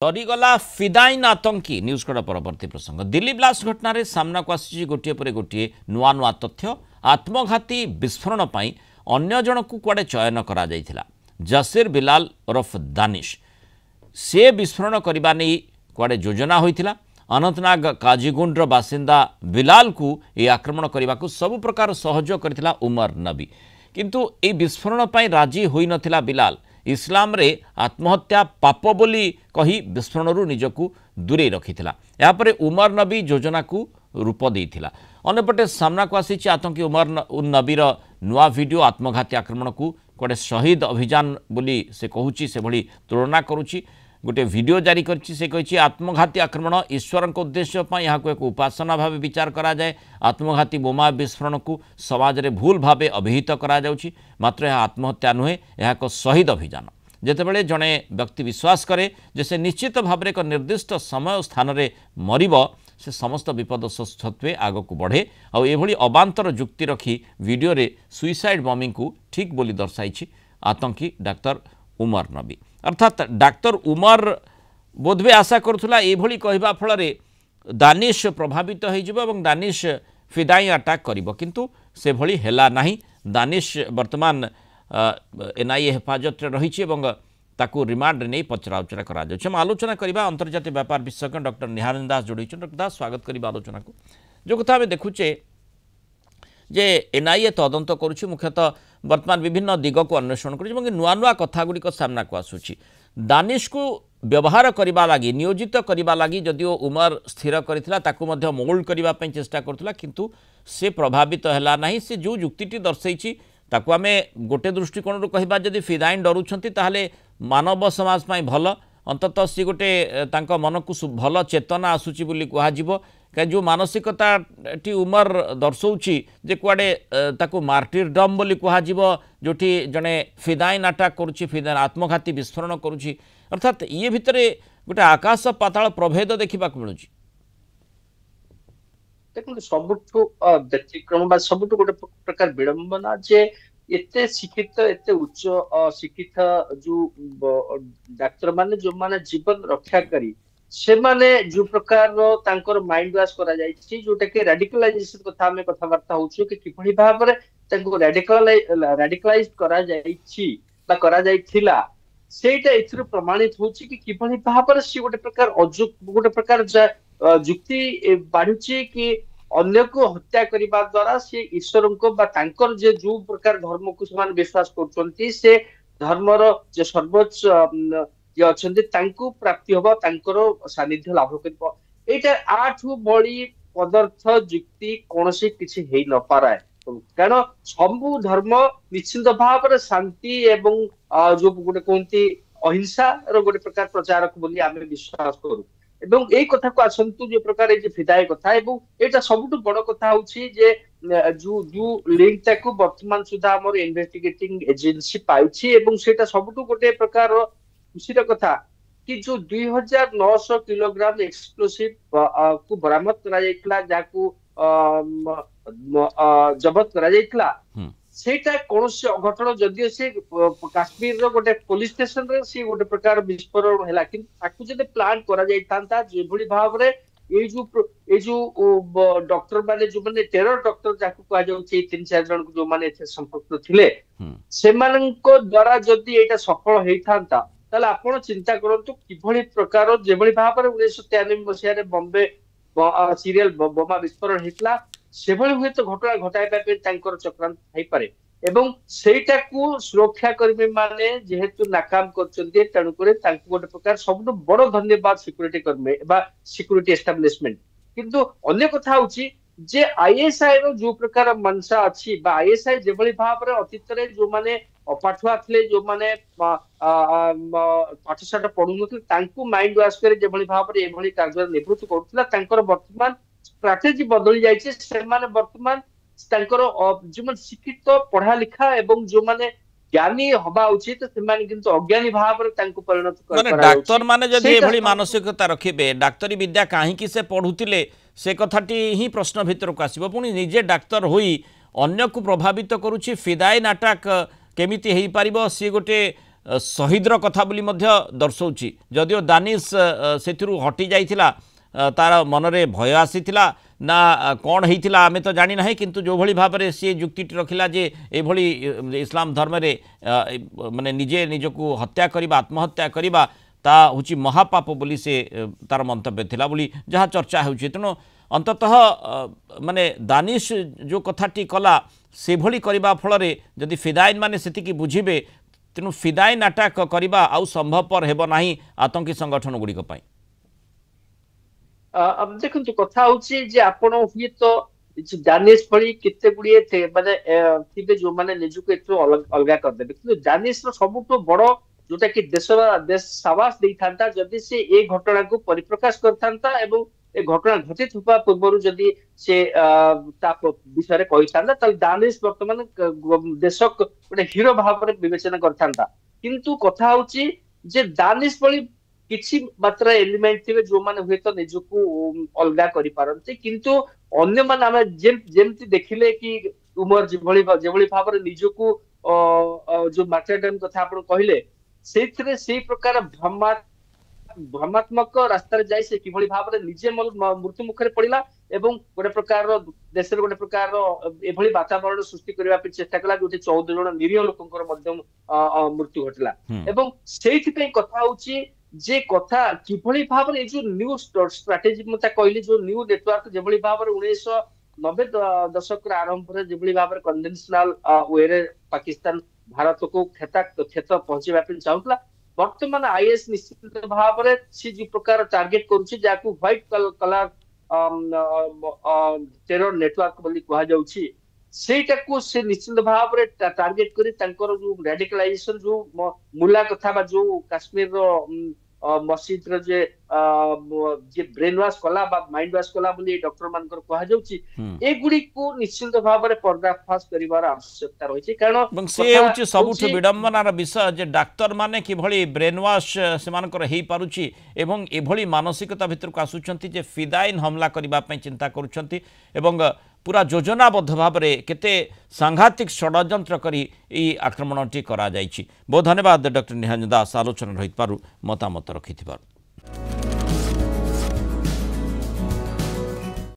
डरीगला फिदाइन आतंकी न्यूज कड़ा परवर्ती प्रसंग दिल्ली ब्लास्ट घटन सामना को आसी गोटे पर गोटे नुआ नुआ तथ्य आत्मघाती विस्फोरण पर अन्य जन को कुआडे चयन करा जायथिला जसीर बिलाल उर्फ दानिश से विस्फोरण करने नहीं कुआडे योजना होइथिला। अनंतनाग काजीगुंडर बासिंदा बिलाल को यह आक्रमण करने को सबु प्रकार सहयोग करथिला उमर नबी किंतु ए विस्फोरण पर राजी होई नथिला बिलाल इस्लाम रे आत्महत्या पाप बोली कही विस्फोरण निजकू दूरे रखिथिला। यापर उमर नबी योजना को रूप देइथिला। अन्यपटे सामना को आसी आतंकी उमर नबीर नुआ वीडियो आत्मघाती आक्रमण को कुआडे शहीद अभियान बोली से कहूची से भली तुलना करुची गोटे वीडियो जारी करछि से कहिछि आत्मघाती आक्रमण ईश्वर उद्देश्य यहाँ को एक उपासना भाव विचार करा जाए। आत्मघाती बोमा विस्फोरण को समाज रे भूल भाव अभिहित करा जाउछि मात्र यह आत्महत्या नुहे यह एक शहीद अभियान। जेतेबेले जड़े व्यक्ति विश्वास करे जे से निश्चित भाव एक निर्दिष्ट समय और स्थान रे मरिब से समस्त विपद सत्वे आग को बढ़े और एभली अबांतर जुक्ति रखी वीडियो रे सुइसाइड बॉम्बिंग को ठीक बोली दर्शाई आतंकी डाक्तर उमर नबी। अर्थात डाक्तर उमर बोधवे आशा करुला एभली कहबा फल दानिश प्रभावित हो दानिश फिदाई अटैक करिबो किंतु से भली हेला नाही। दानिश वर्तमान एनआईए हेफाजत रही ताकू रिमांड नहीं पचराउचरा करा हम आलोचना करबा अंतर्जातीय व्यापार विशेषज्ञ डॉक्टर निहारिन दास जोड़ी। डॉक्टर दास स्वागत करबा आलोचना को। जो कथा आम देखुचे जे एनआईए तदंत करुछि मुख्यतः वर्तमान विभिन्न दिग को अन्वेषण कर नुआ नुआ कथा गुड़िक सामना को आसुछि। दानिश को व्यवहार करबा लागी नियोजित करबा लागी जदिओ उमर स्थिर करथिला ताकू मध्य मोल्ड करबा पई चेष्टा करथिला किंतु से प्रभावित हैला नहीं। से जो जुक्तिटी दर्शैछि ताकू आमे गोटे दृष्टिकोण रू कहबा जदि फिदाइन डरुछंती ताहले मानव समाज पई भल अंततः सी गोटे तांको मन को भल चेतना आसुची बोली कहा जिवो कहीं जो मानसिकता टी उमर दर्शौची जे कुआडे ताकू मार्टिरडम बोली कहा जिवो जोठी जने फिदाइन अटैक करुची फिदाइन आत्मघाती विस्फोरण करुची अर्थात ये भितरे गोटे आकाश पाताल प्रभेद देखा मिलूची। देखो सबुठु व्यतिक्रम बा सबुठु गोटे प्रकार विडंबना जे एते शिक्षित एते उच्च शिक्षित जो डाक्तर माने जो माने जीवन रक्षा करी से माने जो प्रकार तांकर माइंड वाश करा जायछि जोटा के रेडिकलाइजेशन कथा में कथावार्ता होछु कि किपरि भाव रे तांको रेडिकलाइज करा जायछि बा करा जायथिला सेटा इथुर प्रमाणित होछि कि किपरि भाव रे से गोटे प्रकार गोटे प्रकार जुक्ति बाढुछि कि अन्य को हत्या करबा द्वारा से ईश्वर को बा तांकर जे जो प्रकार धर्म को समान विश्वास करछंती से धर्मर जे सर्वोच्च जे अछंती तांको प्राप्ति होबा तांकर सानिध्य लाभ करबो एटा आठु बड़ी पदार्थ जुक्ति कोनसे किछि हेई न पाराय कारण सबु धर्म निश्चित भाव रे शांति एवं जो गोटे कोंती अहिंसा रो गोटे प्रकार प्रचारक बोली आमे विश्वास करू एवं ए कथा को आसंतु जो प्रकार जे फिदाय कथा एवं एटा सबुटु बड़ कथा होछि जे जो लिंक ताकू वर्तमान सुधा हमर इन्वेस्टिगेटिंग एजेंसी पाइछि एवं सेटा सबुटु गोटे प्रकार खुशीर कथा कि जो 2900 किलोग्राम एक्सप्लोसिव को बरामद करा जायतला जाकू जब्त करा जायतला सेटा कोनसे अघटन जदियो से काश्मीर रो गोटे पुलिस स्टेशन रे से गोटे प्रकार विस्फोरण हैला कि ताकू जदे प्लान करा जायतांता जेभली भाव रे ए जो डॉक्टर माने जो माने टेरर डॉक्टर जाकू कहा जाउछि 3-4 जन जो माने एथे संपर्क थिले सेमाननको द्वारा जदि एटा सफल हेइथांता ताले आपण चिंता करंतु किभली प्रकार जेभली भाव रे 1993 मसिया रे बॉम्बे सीरियल बोमा विस्फोरण हेतला सेभली हुए तो घटना घटाइबा पे तांकर चक्रांत थाई पारे एवं सेटा को सुरक्षा कर्मी माने जेहेतु नाकाम करचंती तणु करे तांको गोटे प्रकार सबनु बड़ धन्यवाद सिक्युरिटी कर्मी बा सिक्युरिटी एस्टैब्लिशमेंट किंतु अन्य कथा होची जे आईएसआई रो जो प्रकार मनसा अछि बा आईएसआई जेभली भाव रे अतीत रे जो माने अपाठुआ थले जो माने पाठशाठ पढु नथि तांको माइंड वाश करे जेभली भाव रे एभली कार्य निवृत्त करथला तांकर वर्तमान स्ट्रैटेजी बदली जाइछे से माने वर्तमान तांकर जो शिक्षित पढ़ा लिखा एवं जो माने ज्ञानी हबा उचित से माने किंतु अज्ञानी भाव रे तांको परिणत माने डाक्टर माने जदि एभली मानसिकता रखिबे डाक्तरी विद्या काहे कि से पढुतिले से कथाटी ही प्रश्न भीतर को आसीबो पुनी निजे डाक्तर होई अन्य को प्रभावित करूछि फिदाइन अटैक केमिति हेई पारिबो सी गोटे शहीदर कथा बोली दर्शाऊँ जदिओ दानिश से हटि जाइथिला तार मनरे भय आसीथिला ना कौन होता आमे तो जानी ना किंतु जो भली भाव में सी जुक्ति रखिला जे एभली इस्लाम धर्म रे माने निजे निजको हत्या करबा आत्महत्या करबा ता हूँ महापाप बोली से तार मंतव्य थिला बोली जहाँ चर्चा होउछि तेणु अंततः माने दानिश जो कथाटी कला से भली करबा फल जदि फिदायन माने सेतिकी बुझिबे तेणु फिदायन अटैक करबा आउ संभवपर हेबो नाही आतंकी संगठन गुड़िक पई। अब देखो कथा होची जे आपण हुए तो दानिश भली केते गुड़िए थे माने थिबे जो माने निजुको एतो अलगा कर देबे किंतु दानिश रो सबुतो बड़ो जोटा कि देश सावास देई थांता जदि से ए घटना को परिप्रकाश करथांता एवं ए घटना घटित हुआ पूर्व जदि से ता विषय कही था दानिश वर्तमान देश गोटे हीरो भाव में विवेचना करथांता किंतु कथा होची जे दानिश भली किछि मात्रा एलिमेंट थे जो माने हुए तो निजको अलगा करि पारंते किंतु अन्य मान आमे जेमति देखिले कि उमर जेभली भाव में निजको जो मार्टियरडम कथा आपण कहिले से प्रकार भ्रमात्मक रास्तार जाई से किभली भाव में निजे मृत्यु मुखरे पड़िला एवं गोटे प्रकार देश गोटे प्रकार एभली वातावरण सृष्टि करबा पे चेष्टा कला जो 14 जन निरीह लोकंकर मध्य मृत्यु घटला एवं सेहि पे कथा होची जे कथा किभली भाव में जो न्यू स्ट्रेटेजी मता कहली जो न्यू नेटवर्क जेभली भाव में 1990 दशक आरंभ रे जेभली भाव में कन्वेंशनल वे रे पाकिस्तान भारत को क्षत पहुंचेबा पे चाहूला वर्तमान आईएस निश्चित भाव में सी जो प्रकार टार्गेट करूची जाकू व्हाइट कलर टेरर नेटवर्क बोली कहा जाउची सेटा को से निश्चित भाव में टार्गेट करी तांकर जो रेडिकलाइजेशन जो मुला कथा बा जो काश्मीर रो मस्जिद रो जे ब्रेन वॉश कला बा माइंड वॉश कला बोली डॉक्टर मानकर कहा जाउची ए गुडी को निश्चित भाव में पर्दाफाश करिवार आवश्यकता रही कारण से होची सबुठ विडंबनार विषय जे डाक्तर माने कि भली ब्रेन वॉश से मानकर हेई पारुची एवं एभली मानसिकता भितर को आसुचंती जे फिदाइन हमला करिबा पई चिंता करूचंती एवं पूरा योजनाबद्ध भाव में केते सांघातिक षड्यंत्र करी ई आक्रमणटी करा जाइछि। बहुत धन्यवाद डॉक्टर निहांजन दास आलोचना रही मतामत रखि।